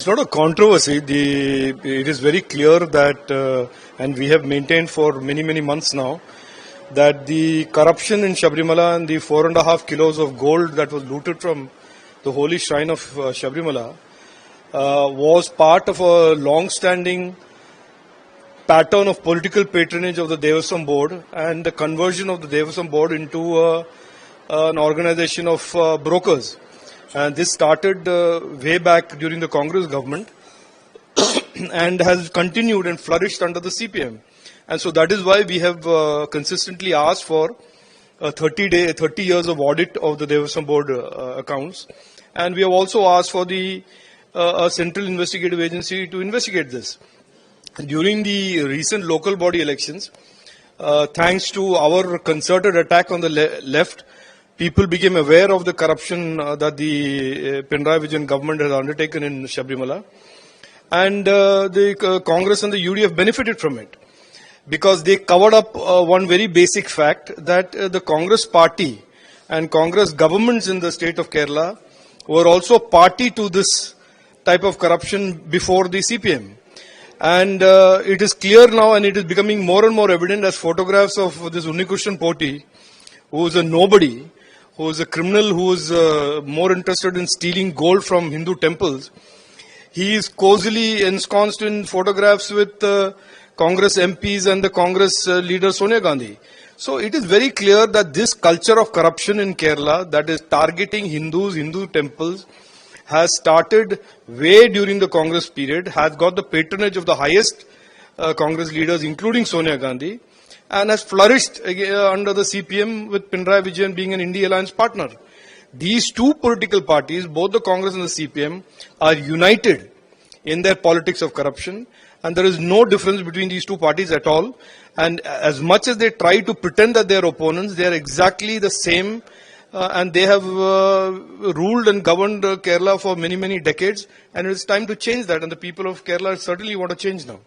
not a controversy. It is very clear that, and we have maintained for many months now, that the corruption in Sabrimala and the 4.5 kilos of gold that was looted from the holy shrine of Sabrimala was part of a long-standing pattern of political patronage of the Devaswam board and the conversion of the Devaswam board into an organization of brokers. And this started way back during the Congress government and has continued and flourished under the CPM. And so that is why we have consistently asked for 30 years of audit of the Devaswam board accounts. And we have also asked for the central investigative agency to investigate this. During the recent local body elections, thanks to our concerted attack on the left, people became aware of the corruption that the Pinarayi Vijayan government has undertaken in Sabrimala. And the Congress and the UDF benefited from it, because they covered up one very basic fact, that the Congress party and Congress governments in the state of Kerala were also party to this type of corruption before the CPM. And it is clear now, and it is becoming more and more evident as photographs of this Unnikrishnan Poti, who is a nobody, who is a criminal, who is more interested in stealing gold from Hindu temples. He is cozily ensconced in photographs with Congress MPs and the Congress leader Sonia Gandhi. So it is very clear that this culture of corruption in Kerala, that is targeting Hindus, Hindu temples, has started way during the Congress period, has got the patronage of the highest Congress leaders, including Sonia Gandhi, and has flourished under the CPM with Pinarayi Vijayan being an India Alliance partner. These two political parties, both the Congress and the CPM, are united in their politics of corruption, and there is no difference between these two parties at all. And as much as they try to pretend that they are opponents, they are exactly the same, and they have ruled and governed Kerala for many decades, and it is time to change that, and the people of Kerala certainly want to change now.